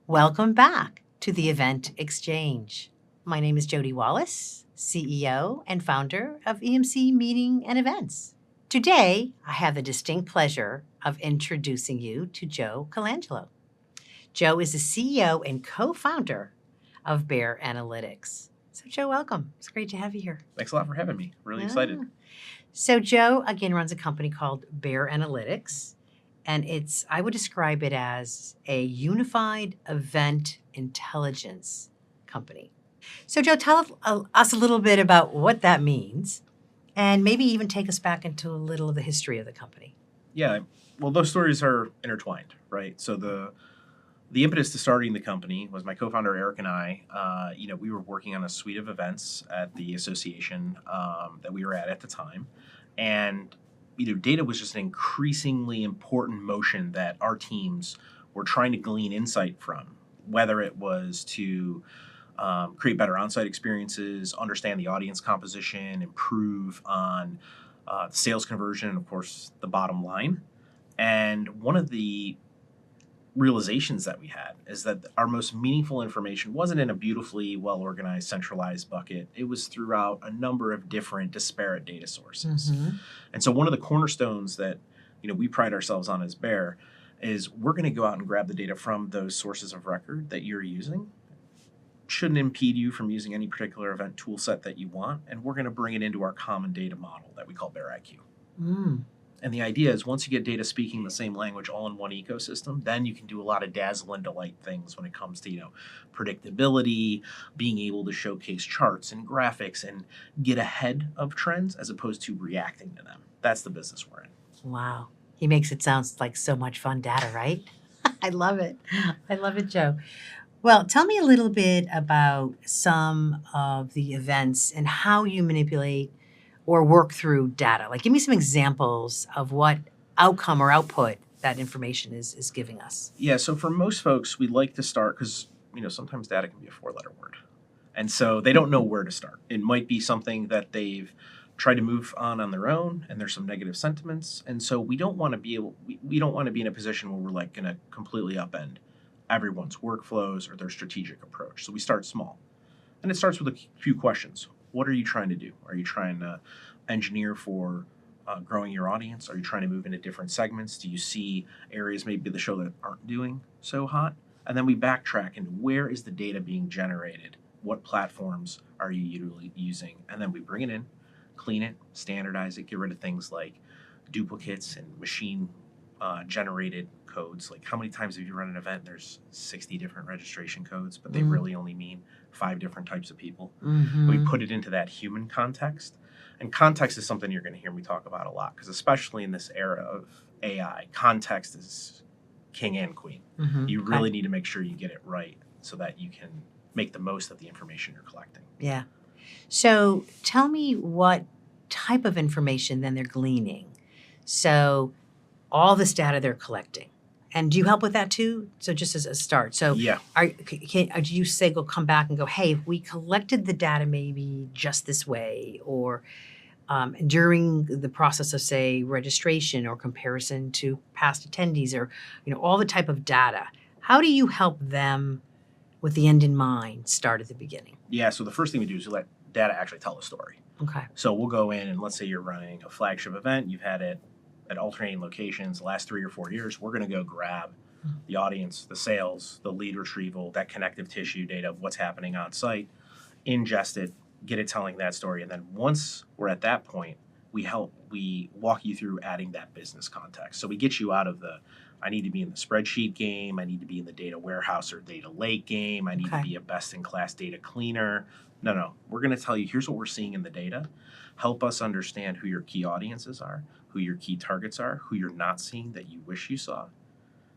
Welcome back to the Event Exchange. My name is Jody Wallace, CEO and founder of EMC Meeting and Events. Today, I have the distinct pleasure of introducing you to Joe Colangelo. Joe is the CEO and co-founder of Bear Analytics. So Joe, welcome. It's great to have you here. Thanks a lot for having me. Really excited. So Joe, again, runs a company called Bear Analytics. And I would describe it as a unified event intelligence company. So Joe, tell us a little bit about what that means and maybe even take us back into a little of the history of the company. Yeah, well, those stories are intertwined, right? So the impetus to starting the company was my co-founder Eric and I. We were working on a suite of events at the association that we were at the time, and data was just an increasingly important motion that our teams were trying to glean insight from, whether it was to create better on-site experiences, understand the audience composition, improve on sales conversion, and of course the bottom line. And one of the realizations that we had is that our most meaningful information wasn't in a beautifully well-organized, centralized bucket. It was throughout a number of different disparate data sources. Mm-hmm. And so one of the cornerstones that we pride ourselves on as Bear is we're going to go out and grab the data from those sources of record that you're using. Shouldn't impede you from using any particular event tool set that you want, and we're going to bring it into our common data model that we call Bear IQ. And the idea is once you get data speaking the same language all in one ecosystem, then you can do a lot of dazzle and delight things when it comes to, predictability, being able to showcase charts and graphics and get ahead of trends as opposed to reacting to them. That's the business we're in. Wow. He makes it sound like so much fun data, right? I love it. I love it, Joe. Well, tell me a little bit about some of the events and how you manipulate or work through data. Like, give me some examples of what outcome or output that information is giving us. Yeah, so for most folks, we like to start because, sometimes data can be a four-letter word. And so they don't know where to start. It might be something that they've tried to move on their own, and there's some negative sentiments. And so we don't want to be in a position where we're going to completely upend everyone's workflows or their strategic approach. So we start small. And it starts with a few questions. What are you trying to do? Are you trying to engineer for growing your audience? Are you trying to move into different segments? Do you see areas maybe of the show that aren't doing so hot? And then we backtrack into where is the data being generated? What platforms are you usually using? And then we bring it in, clean it, standardize it, get rid of things like duplicates and machine generated codes. Like, how many times have you run an event? There's 60 different registration codes, but they really only mean 5 different types of people. Mm-hmm. We put it into that human context. And context is something you're going to hear me talk about a lot, because especially in this era of AI, context is king and queen. Mm-hmm. You really need to make sure you get it right so that you can make the most of the information you're collecting. Yeah. So tell me what type of information then they're gleaning. So all this data they're collecting. And do you help with that too? So just as a start. So yeah. Do you say come back and go, hey, if we collected the data maybe just this way, or during the process of, say, registration or comparison to past attendees, or all the type of data, how do you help them with the end in mind start at the beginning? Yeah, so the first thing we do is let data actually tell a story. Okay. So we'll go in and let's say you're running a flagship event, you've had it at alternating locations the last 3 or 4 years. We're going to go grab the audience, the sales, the lead retrieval, that connective tissue data of what's happening on site, ingest it, get it telling that story. And then once we're at that point, we walk you through adding that business context. So we get you out of I need to be in the spreadsheet game, I need to be in the data warehouse or data lake game, I need to be a best-in-class data cleaner. No, we're going to tell you, here's what we're seeing in the data. Help us understand who your key audiences are, who your key targets are, who you're not seeing that you wish you saw.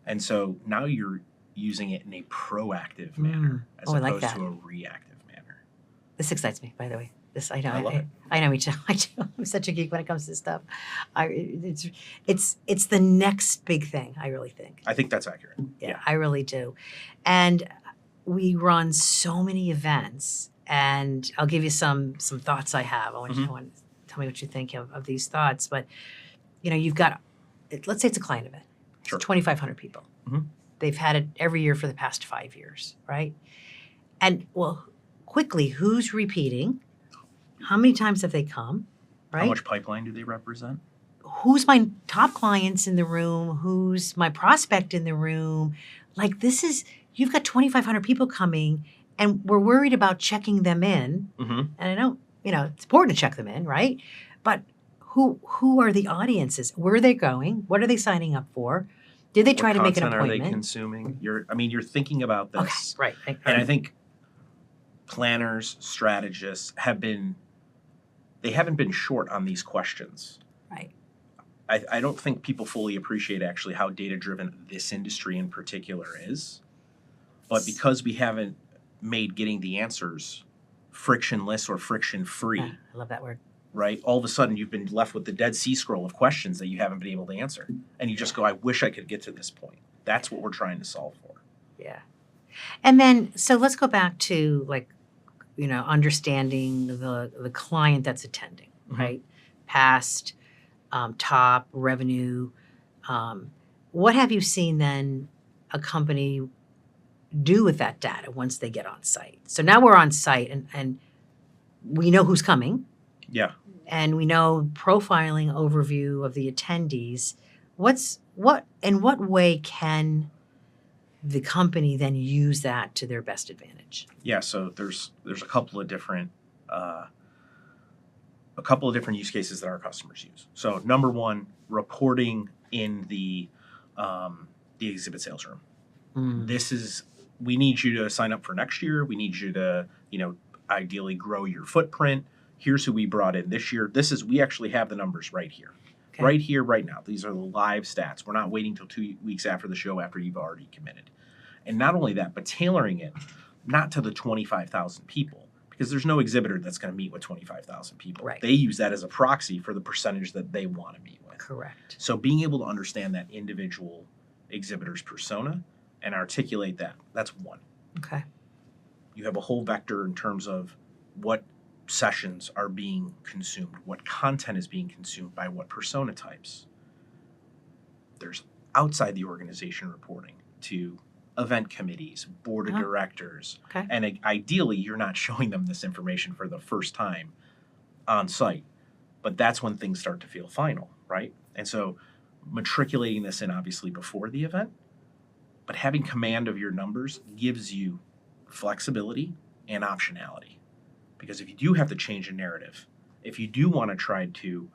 And so now you're using it in a proactive manner as opposed to a reactive manner. This excites me, by the way. I know. I know me too. I do. I'm such a geek when it comes to this stuff. It's the next big thing, I really think. I think that's accurate. Yeah, I really do. And we run so many events, and I'll give you some thoughts I have. I want you to tell me what you think of these thoughts. But you've got, let's say it's a client event. It's 2,500 people. they've had it every year for the past 5 years, right? And well, quickly, who's repeating? How many times have they come, right? How much pipeline do they represent? Who's my top clients in the room? Who's my prospect in the room? Like you've got 2,500 people coming and we're worried about checking them in. Mm-hmm. And I know, it's important to check them in, right? But who are the audiences? Where are they going? What are they signing up for? Did they try to make an appointment? What content are they consuming? You're thinking about this. Okay, right. And I think planners, strategists they haven't been short on these questions. Right. I don't think people fully appreciate actually how data-driven this industry in particular is. But because we haven't made getting the answers frictionless or friction-free, I love that word. right? All of a sudden you've been left with the Dead Sea Scroll of questions that you haven't been able to answer. And you just go, I wish I could get to this point. That's what we're trying to solve for. Yeah. And then, so let's go back to understanding the client that's attending, Mhm. right? Past, top, revenue. What have you seen then a company do with that data once they get on site? So now we're on site and we know who's coming. Yeah. And we know profiling overview of the attendees. In what way can the company then use that to their best advantage? Yeah, so there's a couple of different use cases that our customers use. So number one, reporting in the exhibit sales room. We need you to sign up for next year. We need you to, ideally grow your footprint. Here's who we brought in this year. We actually have the numbers right here. Okay. Right here, right now. These are the live stats. We're not waiting till 2 weeks after the show after you've already committed. And not only that, but tailoring it not to the 25,000 people, because there's no exhibitor that's going to meet with 25,000 people. Right. They use that as a proxy for the percentage that they want to meet with. Correct. So being able to understand that individual exhibitor's persona and articulate that's one. Okay. You have a whole vector in terms of what sessions are being consumed, what content is being consumed by what persona types. There's outside the organization reporting to event committees, board of directors. Okay. And ideally, you're not showing them this information for the first time on site. But that's when things start to feel final, right? And so matriculating this in obviously before the event, but having command of your numbers gives you flexibility and optionality. Because if you do have to change a narrative, if you do want to try to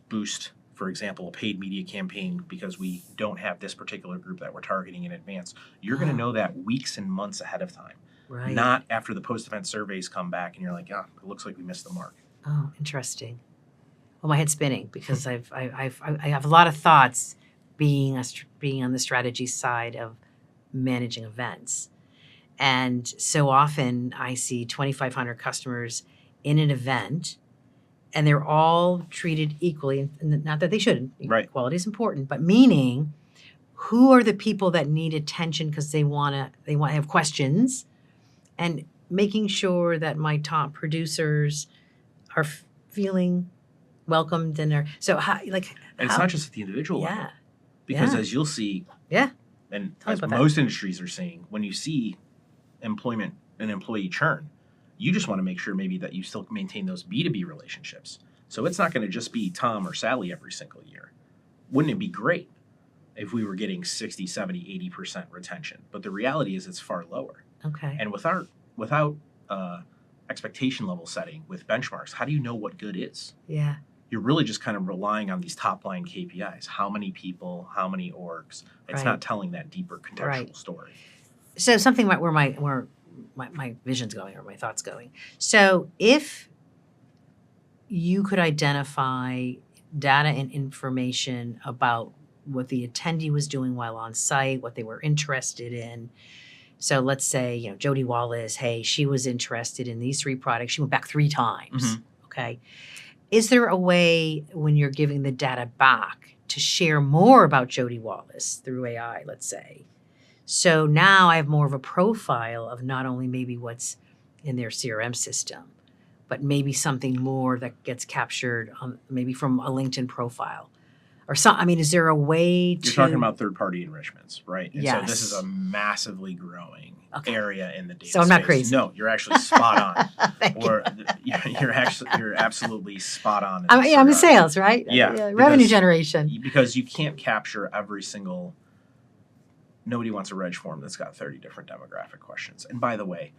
boost, for example, a paid media campaign because we don't have this particular group that we're targeting in advance, you're going to know that weeks and months ahead of time. Right. Not after the post-event surveys come back and you're like, it looks like we missed the mark. Oh, interesting. Well, my head's spinning because I have a lot of thoughts being on the strategy side of managing events. And so often I see 2,500 customers in an event and they're all treated equally. And not that they shouldn't. Right. Equality is important, but meaning who are the people that need attention because they want to have questions, and making sure that my top producers are feeling welcomed and are And it's not just at the individual level. Because as you'll see, and as most industries are seeing, when you see employment and employee churn, you just want to make sure maybe that you still maintain those B2B relationships. So it's not going to just be Tom or Sally every single year. Wouldn't it be great if we were getting 60, 70, 80% retention? But the reality is it's far lower. Okay. And without expectation level setting with benchmarks, how do you know what good is? Yeah. You're really just kind of relying on these top line KPIs. How many people, how many orgs? It's not telling that deeper contextual story. So something where my vision's going or my thoughts going. So if you could identify data and information about what the attendee was doing while on site, what they were interested in. So let's say, Jody Wallace, hey, she was interested in these 3 products. She went back 3 times. Mm-hmm. Okay. Is there a way when you're giving the data back to share more about Jody Wallace through AI, let's say? So now I have more of a profile of not only maybe what's in their CRM system, but maybe something more that gets captured maybe from a LinkedIn profile Or some, I mean, is there a way to... You're talking about third-party enrichments, right? And so this is Yes. a massively growing area in the data So I'm not space. crazy. No, you're actually spot on. Thank you. Or you're absolutely spot on. I'm in sales, right? Yeah, Revenue generation. Because you can't capture every single... Nobody wants a reg form that's got 30 different demographic questions. And by the way,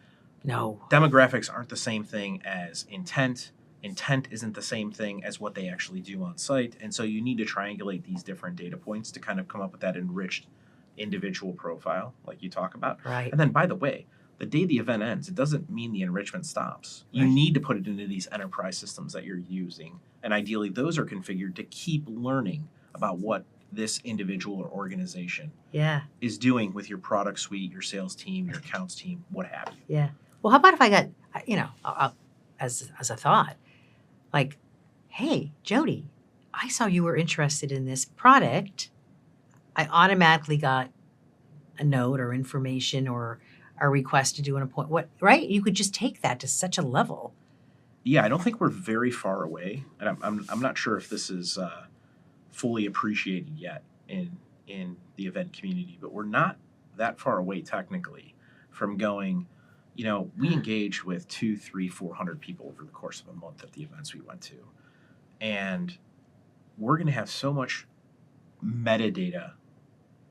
No. demographics aren't the same thing as intent. Intent isn't the same thing as what they actually do on site. And so you need to triangulate these different data points to kind of come up with that enriched individual profile like you talk about. Right. And then, by the way, the day the event ends, it doesn't mean the enrichment stops. You Right. need to put it into these enterprise systems that you're using. And ideally, those are configured to keep learning about what this individual or organization is doing with your product suite, your sales team, your accounts team, what have you. Yeah. Well, how about if I got, as a thought, like, hey, Jody, I saw you were interested in this product. I automatically got a note or information or a request to do an appointment. Right? You could just take that to such a level. Yeah, I don't think we're very far away, and I'm not sure if this is fully appreciated yet in the event community, but we're not that far away technically from going. We engaged with 200, 300, 400 people over the course of a month at the events we went to. And we're going to have so much metadata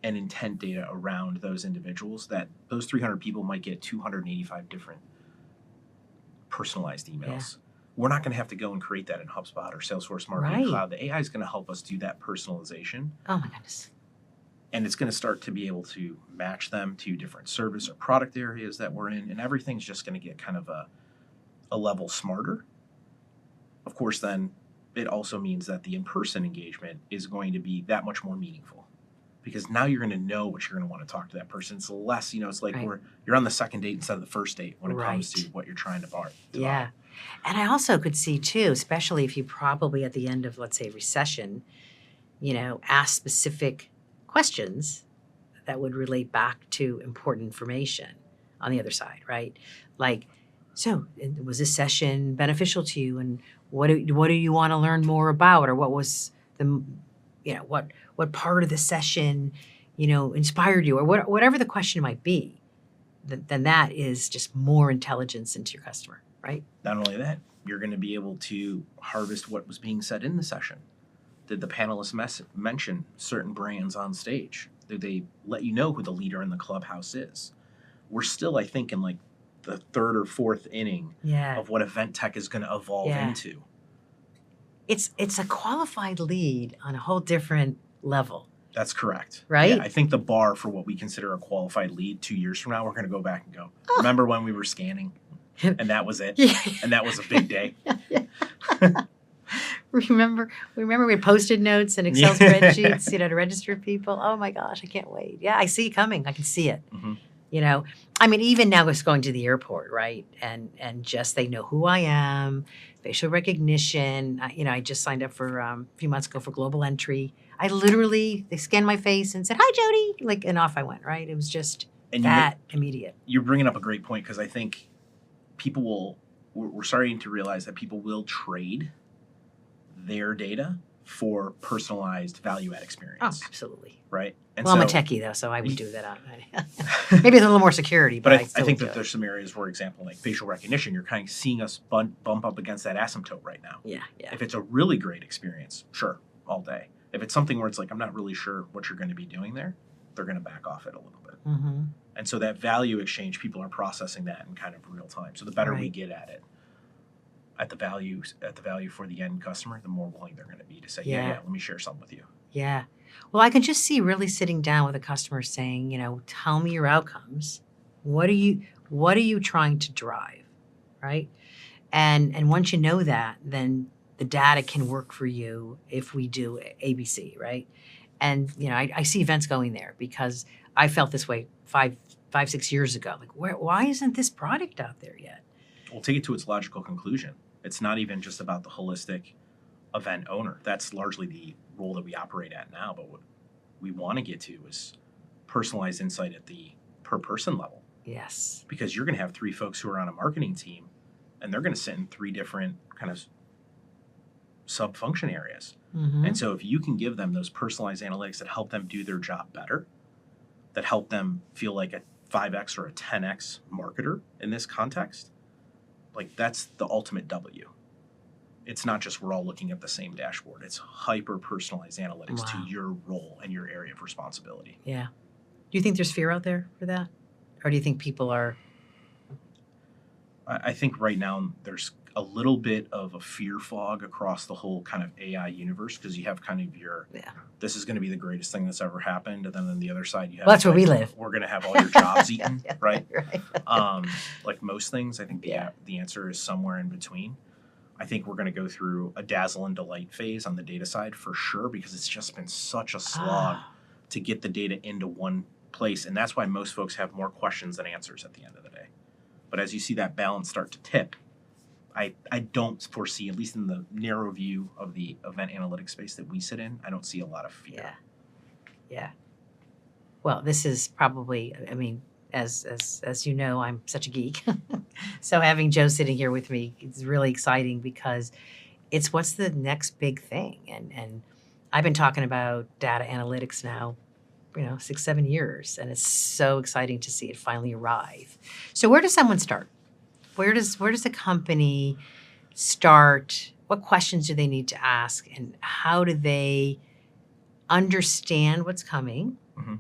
and intent data around those individuals that those 300 people might get 285 different personalized emails. Yeah. We're not going to have to go and create that in HubSpot or Salesforce Marketing Cloud. The AI is going to help us do that personalization. Oh my goodness. And it's going to start to be able to match them to different service or product areas that we're in. And everything's just going to get kind of a level smarter. Of course, then it also means that the in-person engagement is going to be that much more meaningful. Because now you're going to know what you're going to want to talk to that person. It's less, it's like you're on the second date instead of the first date when it comes to what you're trying to buy. Yeah. And I also could see too, especially if you probably at the end of, let's say, recession, ask specific questions that would relate back to important information on the other side, right? Like, so was this session beneficial to you, and what do you want to learn more about, or what was the, what part of the session, inspired you, or whatever the question might be, then that is just more intelligence into your customer, right? Not only that, you're going to be able to harvest what was being said in the session. Did the panelists mention certain brands on stage? Did they let you know who the leader in the clubhouse is? We're still, I think, in like the third or fourth inning of what event tech is going to evolve into. It's a qualified lead on a whole different level. That's correct. Right? Yeah, I think the bar for what we consider a qualified lead 2 years from now, we're going to go back and go, remember when we were scanning? And that was it? And that was a big day. Remember we had Post-it notes and Excel spreadsheets, to register people. Oh my gosh, I can't wait. Yeah, I see it coming. I can see it. Mm-hmm. I mean, even now it's going to the airport, right? And just they know who I am, facial recognition. I just signed up for a few months ago for global entry. They scanned my face and said, "Hi, Jody," and off I went, right? It was just immediate. You're bringing up a great point, because I think we're starting to realize that people will trade their data for personalized value-add experience. Oh, absolutely. Right? And I'm a techie, though, so I would do that. Maybe a little more security, but I think that there's some areas, for example, like facial recognition, you're kind of seeing us bump up against that asymptote right now. Yeah. If it's a really great experience, sure, all day. If it's something where it's like, I'm not really sure what you're going to be doing there, they're going to back off it a little bit. Mm-hmm. And so that value exchange, people are processing that in kind of real time. So the better we get at it, at the value for the end customer, the more willing they're going to be to say, yeah, let me share something with you. Yeah. Well, I can just see really sitting down with a customer saying, tell me your outcomes. What are you trying to drive, right? And once you know that, then the data can work for you if we do ABC, right? And I see events going there because I felt this way 5-6 years ago. Like, why isn't this product out there yet? We'll take it to its logical conclusion. It's not even just about the holistic event owner. That's largely the role that we operate at now. But what we want to get to is personalized insight at the per person level. Yes. Because you're going to have 3 folks who are on a marketing team, and they're going to sit in 3 different kind of sub-function areas. Mm-hmm. And so if you can give them those personalized analytics that help them do their job better, that help them feel like a 5x or a 10x marketer in this context, like that's the ultimate W. It's not just we're all looking at the same dashboard. It's hyper-personalized analytics Wow. to your role and your area of responsibility. Yeah. Do you think there's fear out there for that? Or do you think people are... I think right now there's a little bit of a fear fog across the whole kind of AI universe, because you have kind of your, this is going to be the greatest thing that's ever happened. And then on the other side, you have, well, that's where we live. We're going to have all your jobs eaten, right? Right. Like most things, I think the answer is somewhere in between. I think we're going to go through a dazzle and delight phase on the data side for sure, because it's just been such a slog to get the data into one place. And that's why most folks have more questions than answers at the end of the day. But as you see that balance start to tip, I don't foresee, at least in the narrow view of the event analytics space that we sit in, I don't see a lot of fear. Yeah. Well, this is probably, I mean, as you know, I'm such a geek. So having Joe sitting here with me is really exciting, because it's what's the next big thing. And I've been talking about data analytics now, 6-7 years, and it's so exciting to see it finally arrive. So where does someone start? Where does a company start? What questions do they need to ask, and how do they understand what's coming? Mm-hmm.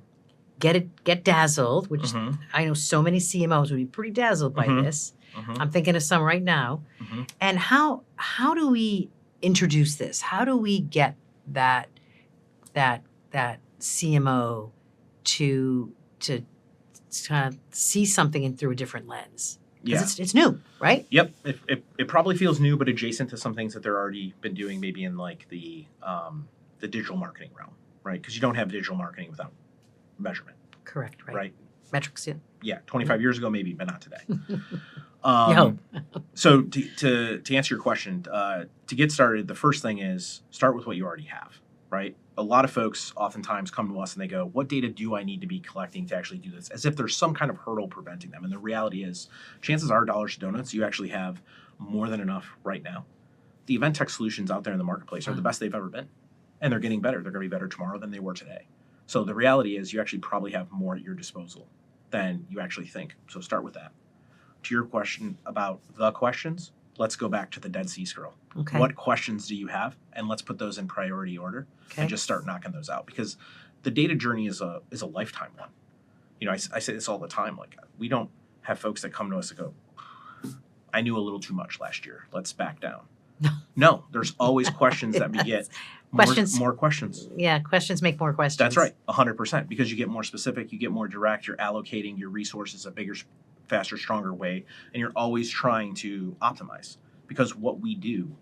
Get dazzled, which Mm-hmm. I know so many CMOs would be pretty dazzled by this. Mm-hmm. I'm thinking of some right now. Mm-hmm. And how do we introduce this? How do we get that CMO to kind of see something in through a different lens? Because it's new, right? Yep. It probably feels new, but adjacent to some things that they're already been doing, maybe in like the digital marketing realm, right? Because you don't have digital marketing without measurement. Correct, right? Metrics, yeah. Yeah, 25 years ago maybe, but not today. You hope. So to answer your question, to get started, the first thing is start with what you already have, right? A lot of folks oftentimes come to us and they go, what data do I need to be collecting to actually do this? As if there's some kind of hurdle preventing them. And the reality is, chances are, dollars to donuts, you actually have more than enough right now. The event tech solutions out there in the marketplace are the best they've ever been. And they're getting better. They're going to be better tomorrow than they were today. So the reality is you actually probably have more at your disposal than you actually think. So start with that. To your question about the questions, let's go back to the Dead Sea Scroll. Okay. What questions do you have? And let's put those in priority order and just start knocking those out, because the data journey is a lifetime one. I say this all the time. Like, we don't have folks that come to us and go, I knew a little too much last year. Let's back down. No, there's always questions that we get. More questions. Yeah, questions make more questions. That's right, 100%, because you get more specific, you get more direct, you're allocating your resources a bigger, faster, stronger way, and you're always trying to optimize, because what we do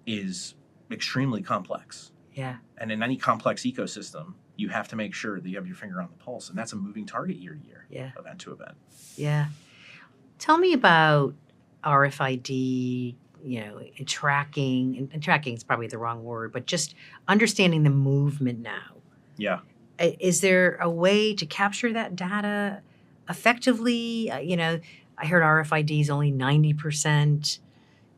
is extremely complex. Yeah. And in any complex ecosystem, you have to make sure that you have your finger on the pulse, and that's a moving target year to year, event to event. Yeah. Tell me about RFID, tracking, and tracking is probably the wrong word, but just understanding the movement now. Yeah. Is there a way to capture that data effectively? I heard RFID is only 90%,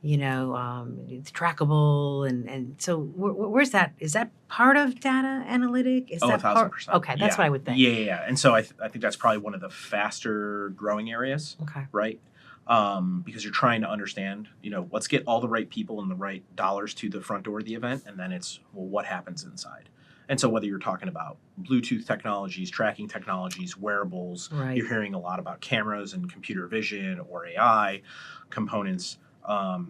it's trackable. And so where's that? Is that part of data analytic? Is that 1,000%. Okay, that's what I would think. Yeah. And so I think that's probably one of the faster growing areas. Okay. Right? Because you're trying to understand, let's get all the right people and the right dollars to the front door of the event, and then it's, well, what happens inside? And so whether you're talking about Bluetooth technologies, tracking technologies, wearables, you're hearing a lot about cameras and computer vision or AI components. I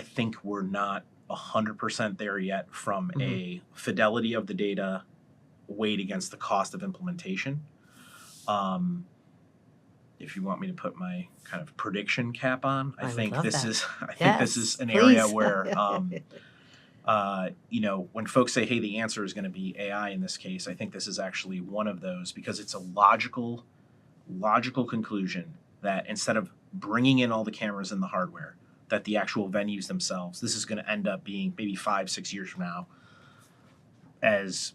think we're not 100% there yet from a fidelity of the data weighed against the cost of implementation. If you want me to put my kind of prediction cap on, I think this is an area where, when folks say, hey, the answer is going to be AI in this case, I think this is actually one of those, because it's a logical conclusion that instead of bringing in all the cameras and the hardware, that the actual venues themselves, this is going to end up being maybe 5-6 years from now as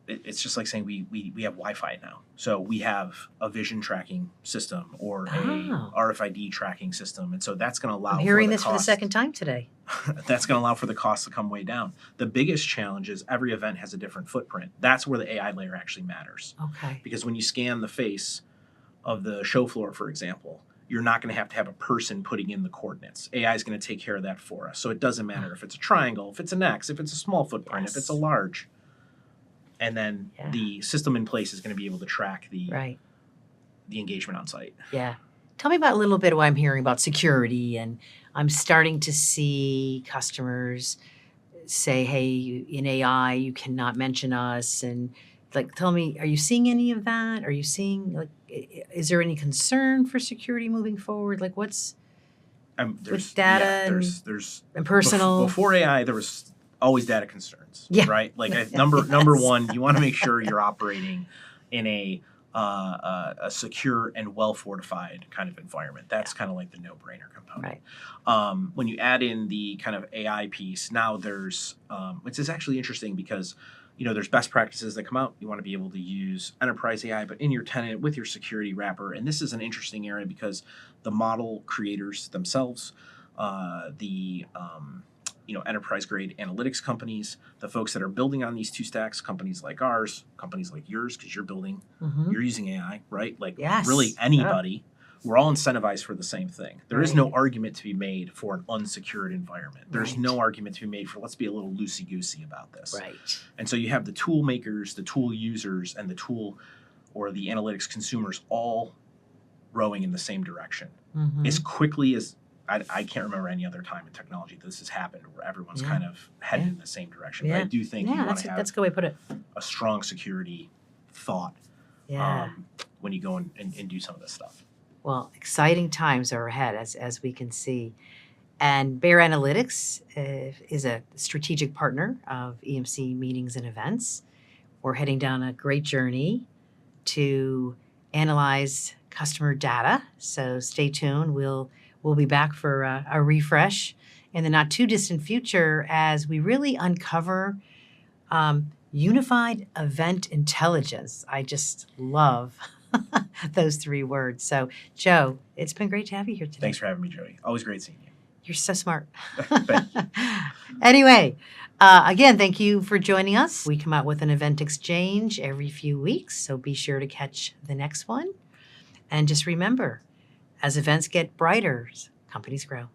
it's just like saying we have Wi-Fi now. So we have a vision tracking system or Oh. a RFID tracking system. And so that's going to allow I'm hearing for the this for the cost. second time today. That's going to allow for the cost to come way down. The biggest challenge is every event has a different footprint. That's where the AI layer actually matters. Okay. Because when you scan the face of the show floor, for example, you're not going to have a person putting in the coordinates. AI is going to take care of that for us. So it doesn't matter if it's a triangle, if it's an X, if it's a small footprint, if it's a large. And then the system in place is going to be able to track the engagement on site. Yeah. Tell me about a little bit what I'm hearing about security. And I'm starting to see customers say, hey, in AI, you cannot mention us. And like, tell me, are you seeing any of that? Are you seeing, like, is there any concern for security moving forward? Like, what's with data and personal? Before AI, there was always data concerns, right? Like number one, you want to make sure you're operating in a secure and well-fortified kind of environment. That's kind of like the no-brainer component. Right. When you add in the kind of AI piece, now there's, which is actually interesting because, there's best practices that come out. You want to be able to use enterprise AI, but in your tenant with your security wrapper. And this is an interesting area because the model creators themselves, enterprise grade analytics companies, the folks that are building on these two stacks, companies like ours, companies like yours, because you're using AI, right? Like really anybody, we're all incentivized for the same thing. There is no argument to be made for an unsecured environment. There's no argument to be made for let's be a little loosey-goosey about this. Right. And so you have the tool makers, the tool users, and the tool or the analytics consumers all rowing in the same direction. As quickly as I can't remember any other time in technology that this has happened where everyone's kind of headed in the same direction. But I do think you want to have that's a good way to put it. A strong security thought when you go and do some of this stuff. Well, exciting times are ahead, as we can see. And Bear Analytics is a strategic partner of EMC meetings and events. We're heading down a great journey to analyze customer data. So stay tuned. We'll be back for a refresh in the not too distant future as we really uncover unified event intelligence. I just love those three words. So, Joe, it's been great to have you here today. Thanks for having me, Jody. Always great seeing you. You're so smart. Thank you. Anyway, again, thank you for joining us. We come out with an event exchange every few weeks, so be sure to catch the next one. And just remember, as events get brighter, companies grow.